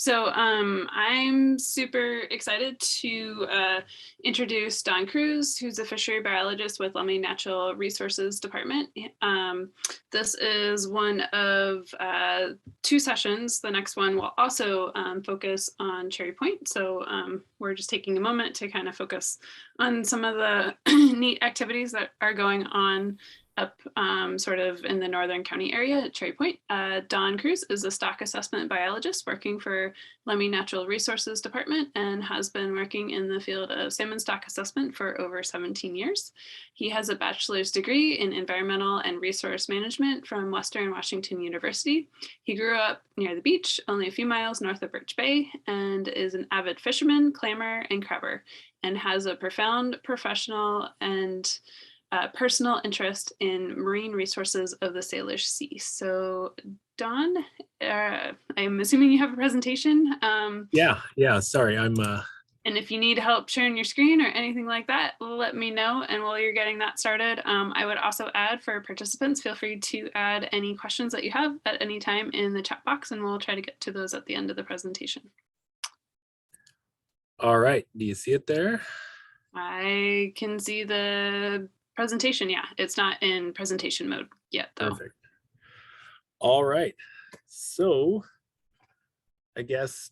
So I'm super excited to introduce Don Cruz, who's a fishery biologist with Lummi Natural Resources Department. This is one of two sessions. The next one will also focus on Cherry Point. So we're just taking a moment to kind of focus on some of the neat activities that are going on up sort of in the Northern County area at Cherry Point. Don Cruz is a stock assessment biologist working for Lummi Natural Resources Department and has been working in the field of salmon stock assessment for over 17 years. He has a bachelor's degree in environmental and resource management from Western Washington University. He grew up near the beach, only a few miles north of Birch Bay, and is an avid fisherman, clammer, and crabber, and has a profound professional and personal interest in marine resources of the Salish Sea. So Don, I'm assuming you have a presentation. Yeah, sorry, I'm and if you need help sharing your screen or anything like that, let me know. And while you're getting that started, I would also add for participants, feel free to add any questions that you have at any time in the chat box, and we'll try to get to those at the end of the presentation. all right. Do you see it there? I can see the presentation. Yeah, it's not in presentation mode yet though. Perfect. All right, so I guess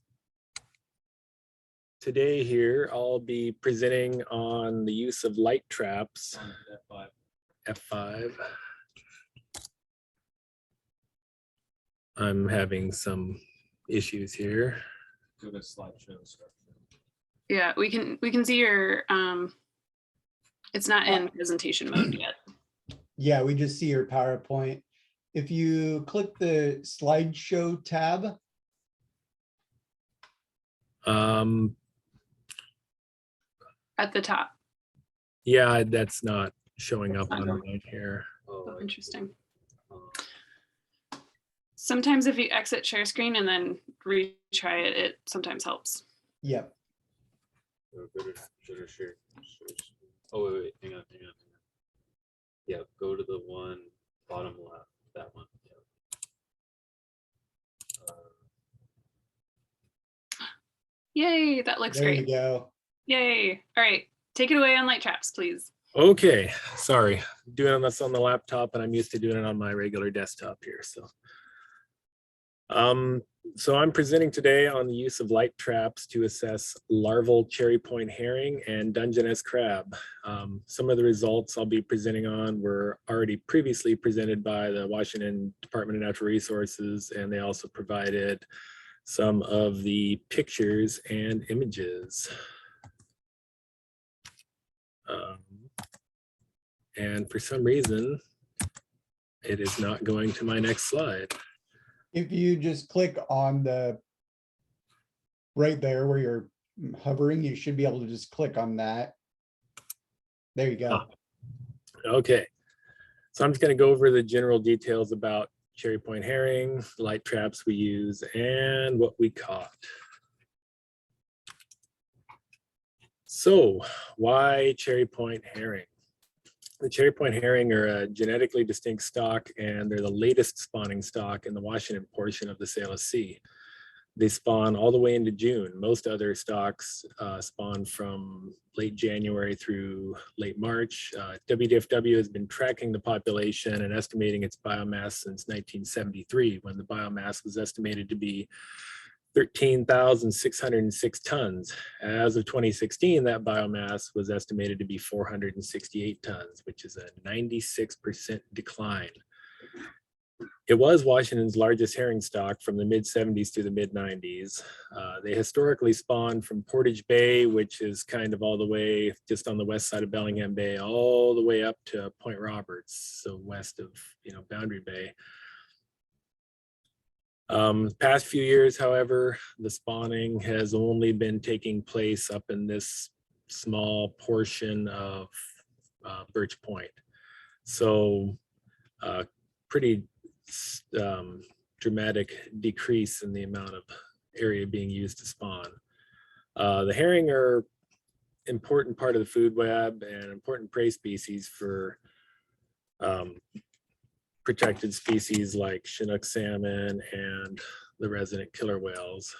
today here I'll be presenting on the use of light traps. F5. I'm having some issues here. Do the slideshow structure. Yeah, we can see your it's not in presentation mode yet. Yeah, we just see your PowerPoint. If you click the slideshow tab. At the top. Yeah, that's not showing up on mine here. Oh, interesting. Sometimes if you exit share screen and then retry it, it sometimes helps. Yep. Oh, wait, hang on. Yeah, go to the one bottom left, that one. Yay, that looks great. There you go. Yay. All right, take it away on light traps, please. Okay, sorry, doing this on the laptop and I'm used to doing it on my regular desktop here. So I'm presenting today on the use of light traps to assess larval cherry point herring and Dungeness crab. Some of the results I'll be presenting on were already previously presented by the Washington Department of Natural Resources, and they also provided some of the pictures and images. And for some reason, it is not going to my next slide. If you just click on the right there where you're hovering, you should be able to just click on that. There you go. Okay, so I'm just going to go over the general details about cherry point herring, the light traps we use, and what we caught. So why cherry point herring? The cherry point herring are a genetically distinct stock, and they're the latest spawning stock in the Washington portion of the Salish Sea. They spawn all the way into June. Most other stocks spawn from late January through late March. WDFW has been tracking the population and estimating its biomass since 1973, when the biomass was estimated to be 13,606 tons. As of 2016, that biomass was estimated to be 468 tons, which is a 96% decline. It was Washington's largest herring stock from the mid-70s to the mid-90s. They historically spawned from Portage Bay, which is kind of all the way just on the west side of Bellingham Bay, all the way up to Point Roberts, so west of Boundary Bay. The past few years, however, the spawning has only been taking place up in this small portion of Birch Point. So pretty dramatic decrease in the amount of area being used to spawn. The herring are an important part of the food web and important prey species for protected species like Chinook salmon and the resident killer whales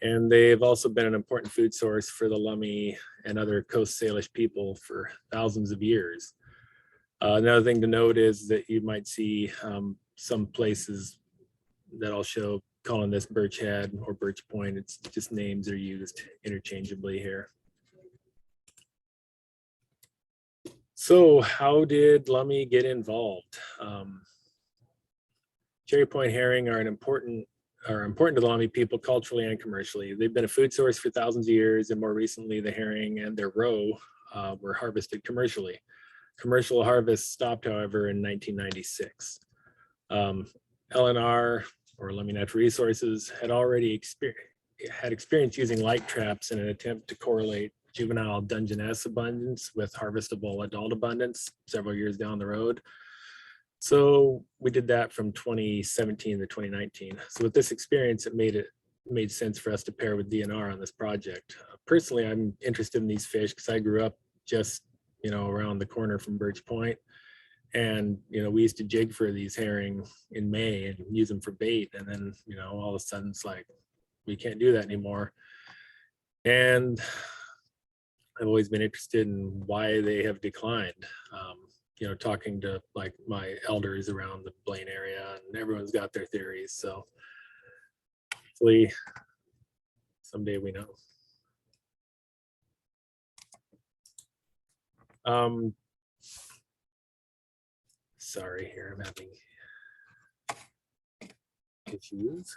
And they've also been an important food source for the Lummi and other Coast Salish people for thousands of years. Another thing to note is that you might see some places that I'll show calling this Birch Head or Birch Point. It's just names are used interchangeably here. So how did Lummi get involved? Cherry Point herring are important to the Lummi people culturally and commercially. They've been a food source for thousands of years, and more recently the herring and their roe were harvested commercially. Commercial harvest stopped, however, in 1996. LNR, or Lummi Natural Resources, had already experience using light traps in an attempt to correlate juvenile Dungeness abundance with harvestable adult abundance several years down the road. So we did that from 2017 to 2019. So with this experience, it made sense for us to pair with DNR on this project. Personally, I'm interested in these fish because I grew up just, around the corner from Birch Point. And, we used to jig for these herring in May and use them for bait. And then, all of a sudden it's like, we can't do that anymore. And I've always been interested in why they have declined. Talking to like my elders around the Blaine area, and everyone's got their theories. So hopefully someday we know. Sorry, here I'm having issues.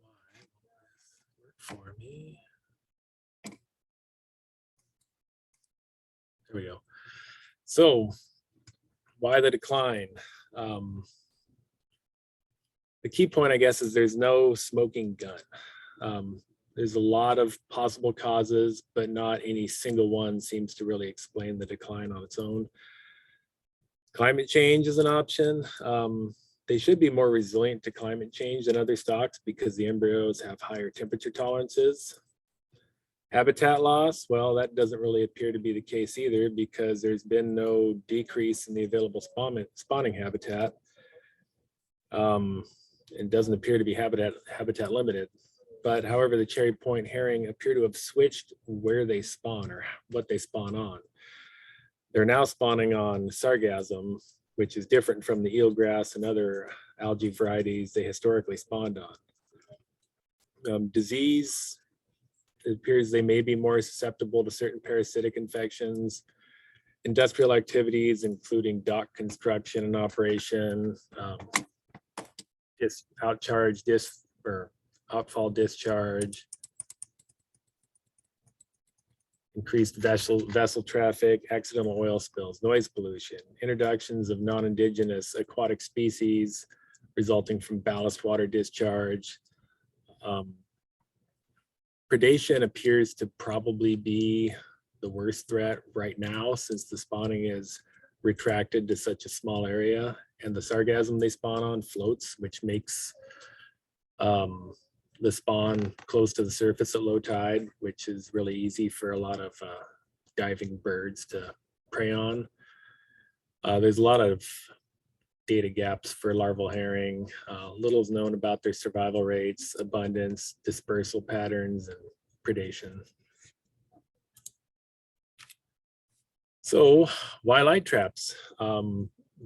Why won't this work for me? There we go. So why the decline? The key point, I guess, is there's no smoking gun. There's a lot of possible causes, but not any single one seems to really explain the decline on its own. Climate change is an option. They should be more resilient to climate change than other stocks because the embryos have higher temperature tolerances. Habitat loss, well, that doesn't really appear to be the case either because there's been no decrease in the available spawning habitat. It doesn't appear to be habitat limited. But however, the Cherry Point herring appear to have switched where they spawn or what they spawn on. They're now spawning on sargassum, which is different from the eelgrass and other algae varieties they historically spawned on. Disease, it appears they may be more susceptible to certain parasitic infections. Industrial activities, including dock construction and operation, outfall discharge, increased vessel traffic, accidental oil spills, noise pollution, introductions of non-indigenous aquatic species resulting from ballast water discharge. Predation appears to probably be the worst threat right now since the spawning is retracted to such a small area and the sargassum they spawn on floats, which makes the spawn close to the surface at low tide, which is really easy for a lot of diving birds to prey on. There's a lot of data gaps for larval herring. Little is known about their survival rates, abundance, dispersal patterns, and predation. So why light traps?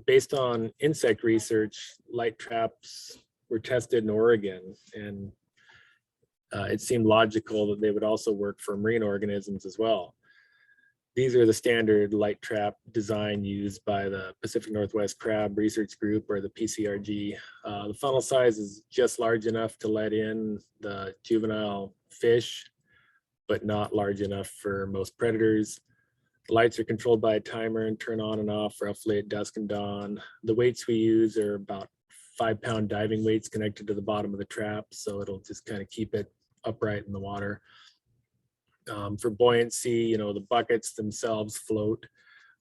Based on insect research, light traps were tested in Oregon, and it seemed logical that they would also work for marine organisms as well. These are the standard light trap design used by the Pacific Northwest Crab Research Group, or the PCRG. The funnel size is just large enough to let in the juvenile fish, but not large enough for most predators. The lights are controlled by a timer and turn on and off roughly at dusk and dawn. The weights we use are about 5-pound diving weights connected to the bottom of the trap, so it'll just kind of keep it upright in the water. For buoyancy, the buckets themselves float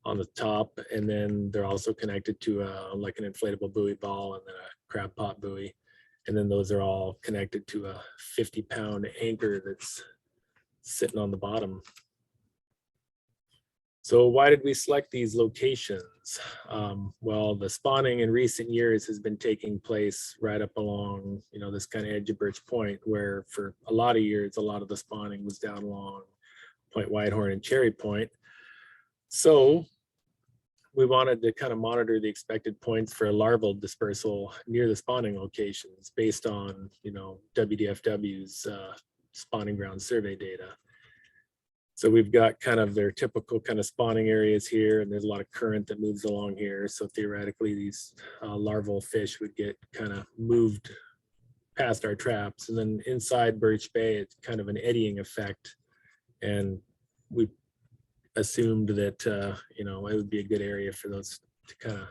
on the top, and then they're also connected to like an inflatable buoy ball and then a crab pot buoy. And then those are all connected to a 50-pound anchor that's sitting on the bottom. So why did we select these locations? Well, the spawning in recent years has been taking place right up along, this kind of edge of Birch Point, where for a lot of years, a lot of the spawning was down along Point Whitehorn and Cherry Point. So we wanted to kind of monitor the expected points for larval dispersal near the spawning locations based on, WDFW's spawning ground survey data. So we've got kind of their typical kind of spawning areas here, and there's a lot of current that moves along here. So theoretically, these larval fish would get kind of moved past our traps. And then inside Birch Bay, it's kind of an eddying effect. And we assumed that, it would be a good area for those to kind of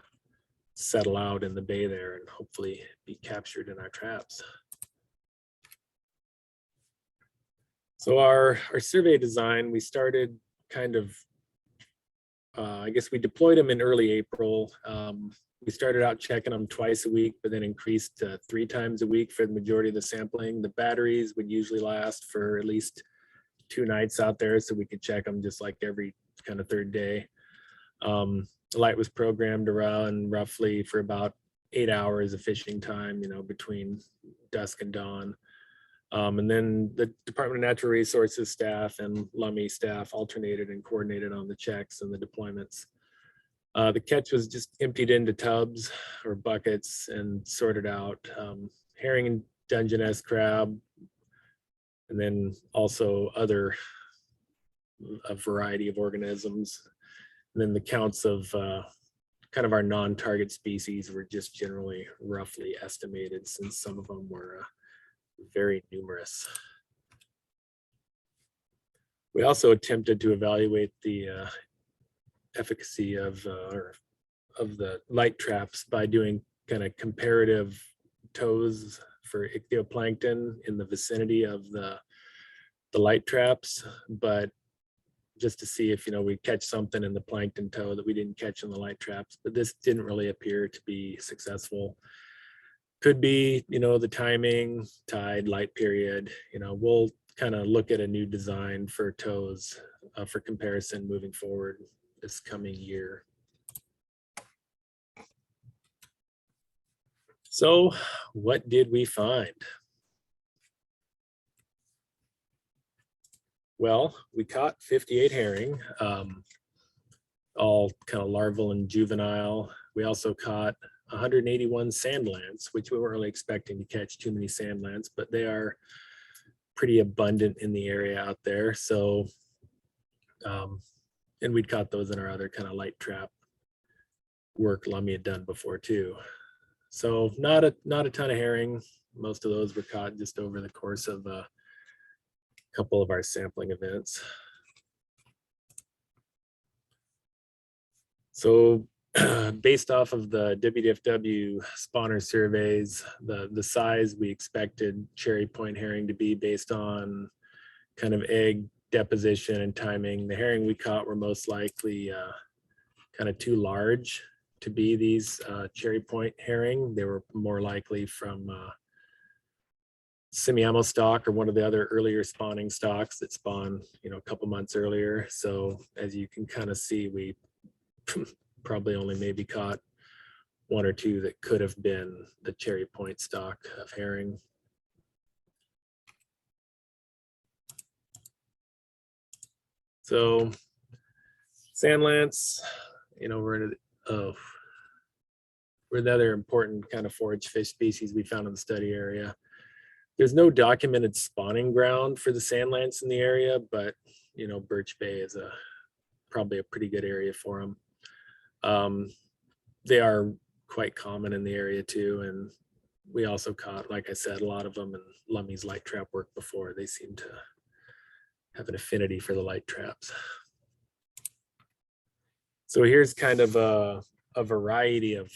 settle out in the bay there and hopefully be captured in our traps. So our survey design, we started kind of, I guess we deployed them in early April. We started out checking them twice a week, but then increased to 3 times a week for the majority of the sampling. The batteries would usually last for at least 2 nights out there, so we could check them just like every kind of 3rd day. The light was programmed to run roughly for about 8 hours of fishing time, between dusk and dawn. And then the Department of Natural Resources staff and Lummi staff alternated and coordinated on the checks and the deployments. The catch was just emptied into tubs or buckets and sorted out. Herring and Dungeness crab, and then also a variety of organisms. And then the counts of kind of our non-target species were just generally roughly estimated, since some of them were very numerous. We also attempted to evaluate the efficacy of the light traps by doing kind of comparative tows for ichthyoplankton in the vicinity of the light traps, but just to see if we catch something in the plankton tow that we didn't catch in the light traps. But this didn't really appear to be successful. Could be, the timing, tide, light period. We'll kind of look at a new design for tows for comparison moving forward this coming year. So what did we find? Well, we caught 58 herring, all kind of larval and juvenile. We also caught 181 sand lance, which we weren't really expecting to catch too many sand lance, but they are pretty abundant in the area out there. So, and we'd caught those in our other kind of light trap work Lummi had done before too. So not a ton of herring. Most of those were caught just over the course of a couple of our sampling events. So based off of the WDFW spawner surveys, the size we expected Cherry Point herring to be based on kind of egg deposition and timing. The herring we caught were most likely kind of too large to be these Cherry Point herring. They were more likely from Semiamo stock or one of the other earlier spawning stocks that spawned, a couple months earlier. So as you can kind of see, we probably only maybe caught 1 or 2 that could have been the Cherry Point stock of herring. So sand lance, we're the other important kind of forage fish species we found in the study area. There's no documented spawning ground for the sand lance in the area, but Birch Bay is probably a pretty good area for them. They are quite common in the area too, and we also caught, like I said, a lot of them in Lummi's light trap work before. They seem to have an affinity for the light traps. So here's kind of a variety of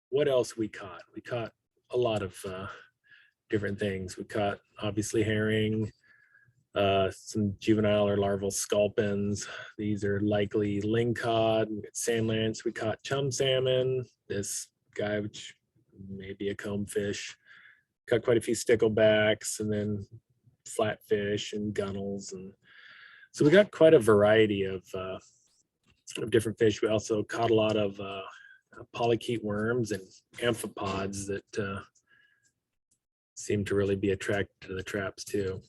what else we caught. We caught a lot of different things. We caught obviously herring, some juvenile or larval sculpins. These are likely lingcod. We got sand lance. We caught chum salmon. This guy, which may be a comb fish. Caught quite a few sticklebacks, and then flatfish and gunnels. And so we got quite a variety of different fish. We also caught a lot of polychaete worms and amphipods that seem to really be attracted to the traps too.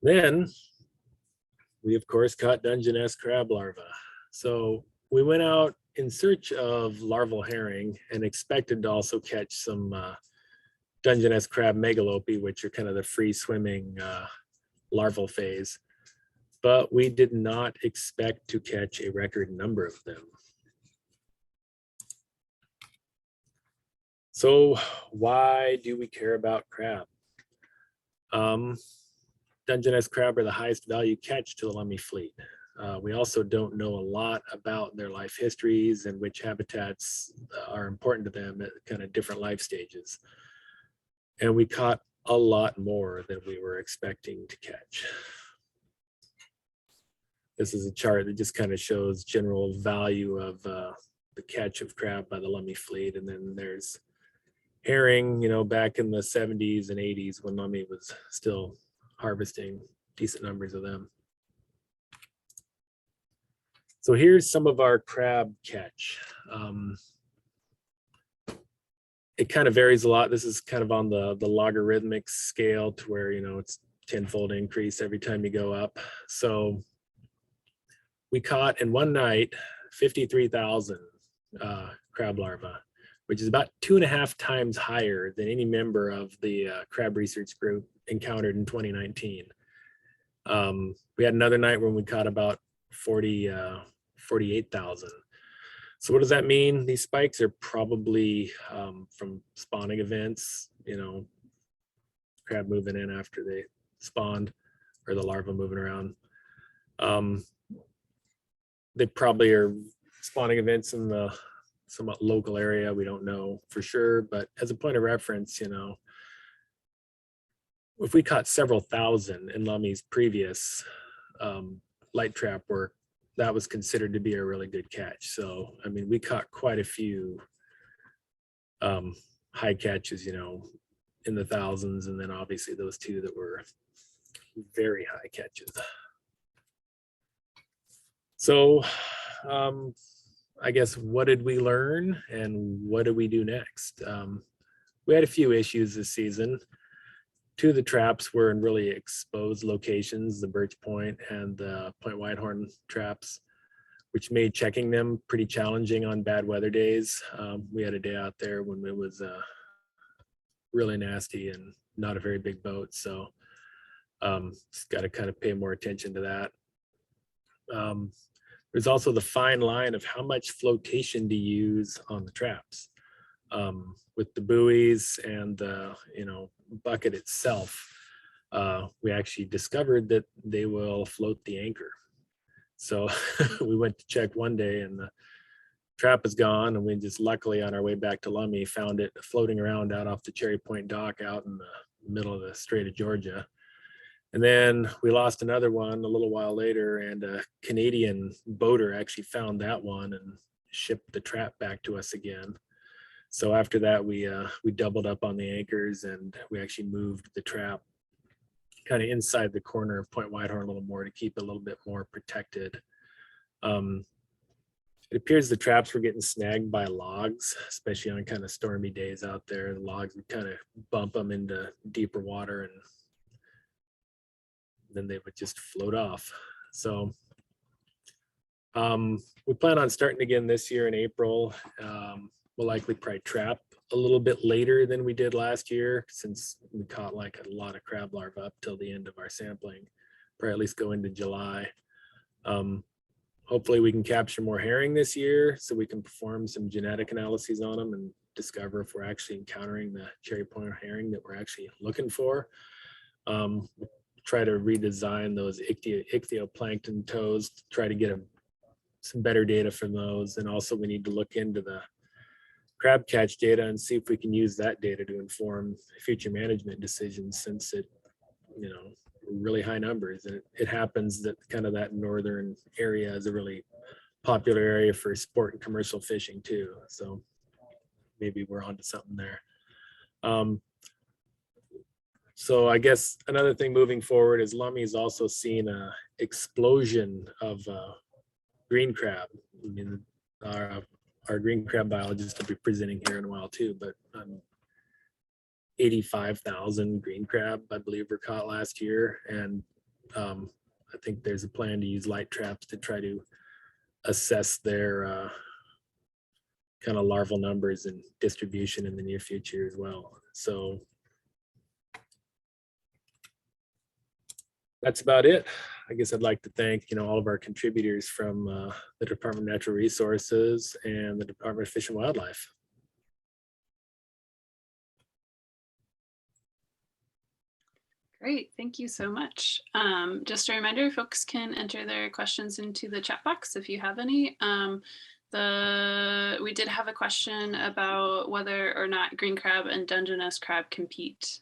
Then we of course caught Dungeness crab larvae. So we went out in search of larval herring and expected to also catch some Dungeness crab megalopae, which are kind of the free swimming larval phase. But we did not expect to catch a record number of them. So why do we care about crab? Dungeness crab are the highest value catch to the Lummi fleet. We also don't know a lot about their life histories and which habitats are important to them at kind of different life stages. And we caught a lot more than we were expecting to catch. This is a chart that just kind of shows general value of the catch of crab by the Lummi fleet. And then there's herring, you know, back in the 70s and 80s when Lummi was still harvesting decent numbers of them. So here's some of our crab catch. It kind of varies a lot. This is kind of on the logarithmic scale to where, you know, it's 10-fold increase every time you go up. So we caught in one night 53,000 crab larvae, which is about 2.5 times higher than any member of the crab research group encountered in 2019. We had another night when we caught about 48,000. So what does that mean? These spikes are probably from spawning events, you know, crab moving in after they spawned or the larvae moving around. They probably are spawning events in the somewhat local area. We don't know for sure, but as a point of reference, you know, if we caught several thousand in Lummi's previous light trap work, that was considered to be a really good catch. So, I mean, we caught quite a few high catches, you know, in the thousands, and then obviously those two that were very high catches. So, I guess what did we learn and what do we do next? We had a few issues this season. Two of the traps were in really exposed locations, the Birch Point and the Point Whitehorn traps, which made checking them pretty challenging on bad weather days. We had a day out there when it was really nasty and not a very big boat. So just got to kind of pay more attention to that. There's also the fine line of how much flotation to use on the traps. With the buoys and the, you know, bucket itself, we actually discovered that they will float the anchor. So we went to check one day and the trap is gone, and we just luckily on our way back to Lummi found it floating around out off the Cherry Point dock out in the middle of the Strait of Georgia. And then we lost another one a little while later, and a Canadian boater actually found that one and shipped the trap back to us again. So after that, we doubled up on the anchors, and we actually moved the trap kind of inside the corner of Point Whitehorn a little more to keep it a little bit more protected. It appears the traps were getting snagged by logs, especially on kind of stormy days out there. The logs would kind of bump them into deeper water, and then they would just float off. So we plan on starting again this year in April. We'll likely probably trap a little bit later than we did last year, since we caught like a lot of crab larvae up till the end of our sampling, probably at least go into July. Hopefully we can capture more herring this year so we can perform some genetic analyses on them and discover if we're actually encountering the Cherry Point herring that we're actually looking for. Try to redesign those ichthyoplankton toes to try to get some better data from those. And also we need to look into the crab catch data and see if we can use that data to inform future management decisions, since it, you know, really high numbers. And it happens that kind of that northern area is a really popular area for sport and commercial fishing too. So maybe we're onto something there. So I guess another thing moving forward is Lummy's also seen a explosion of green crab. I mean, our green crab biologist will be presenting here in a while too, but 85,000 green crab, I believe, were caught last year. And I think there's a plan to use light traps to try to assess their kind of larval numbers and distribution in the near future as well. So that's about it. I guess I'd like to thank, all of our contributors from the Department of Natural Resources and the Department of Fish and Wildlife. Great, thank you so much. Just a reminder, folks can enter their questions into the chat box if you have any. We did have a question about whether or not green crab and Dungeness crab compete.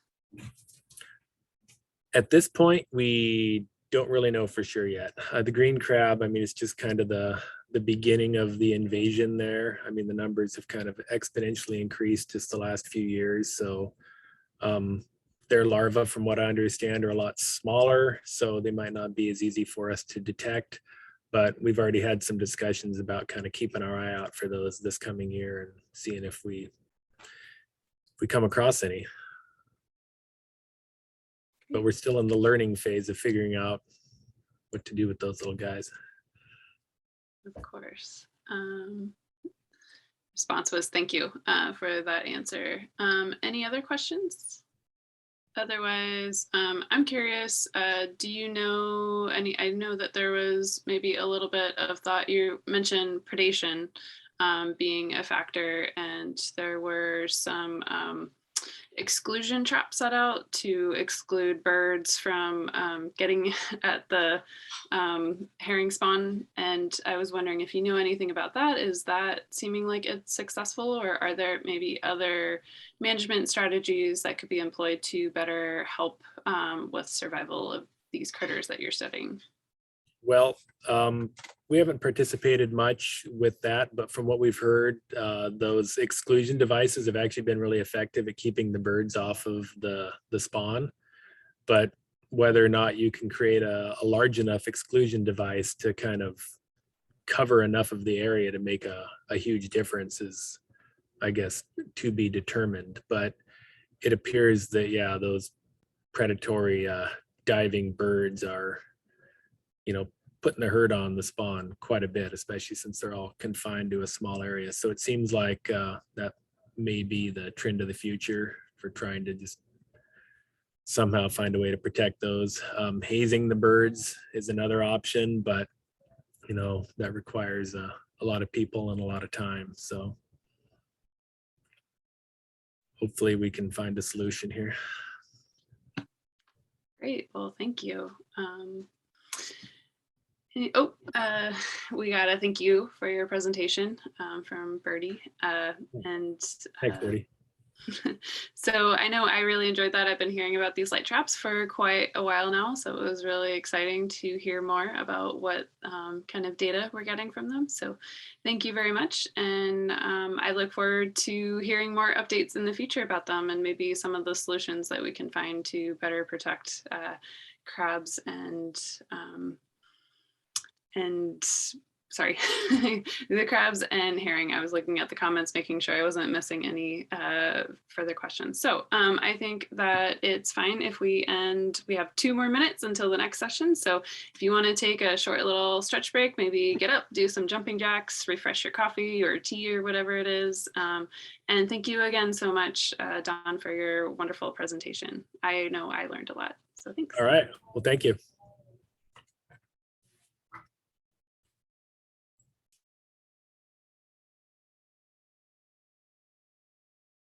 At this point, we don't really know for sure yet. The green crab, I mean, it's just kind of the beginning of the invasion there. I mean, the numbers have kind of exponentially increased just the last few years. So their larvae, from what I understand, are a lot smaller, so they might not be as easy for us to detect. But we've already had some discussions about kind of keeping our eye out for those this coming year and seeing if we come across any. But we're still in the learning phase of figuring out what to do with those little guys. Of course. Response was thank you for that answer. Any other questions? Otherwise, I'm curious, do you know any, I know that there was maybe a little bit of thought, you mentioned predation being a factor, and there were some exclusion traps set out to exclude birds from getting at the herring spawn. And I was wondering if you knew anything about that. Is that seeming like it's successful, or are there maybe other management strategies that could be employed to better help with survival of these critters that you're studying? Well, we haven't participated much with that, but from what we've heard, those exclusion devices have actually been really effective at keeping the birds off of the spawn. But whether or not you can create a large enough exclusion device to kind of cover enough of the area to make a huge difference is, I guess, to be determined. But it appears that, yeah, those predatory diving birds are, putting the herd on the spawn quite a bit, especially since they're all confined to a small area. So it seems like that may be the trend of the future for trying to just somehow find a way to protect those. Hazing the birds is another option, but that requires a lot of people and a lot of time. So hopefully we can find a solution here. Great, well, thank you. We got a thank you for your presentation from Birdie. Thanks, Birdie. So I know I really enjoyed that. I've been hearing about these light traps for quite a while now, so it was really exciting to hear more about what kind of data we're getting from them. So thank you very much, and I look forward to hearing more updates in the future about them, and maybe some of the solutions that we can find to better protect crabs and sorry, the crabs and herring. I was looking at the comments, making sure I wasn't missing any further questions. So I think that it's fine if we end. We have 2 more minutes until the next session. So if you want to take a short little stretch break, maybe get up, do some jumping jacks, refresh your coffee or tea or whatever it is. And thank you again so much, Don, for your wonderful presentation. I know I learned a lot. So thanks. All right. Well, thank you.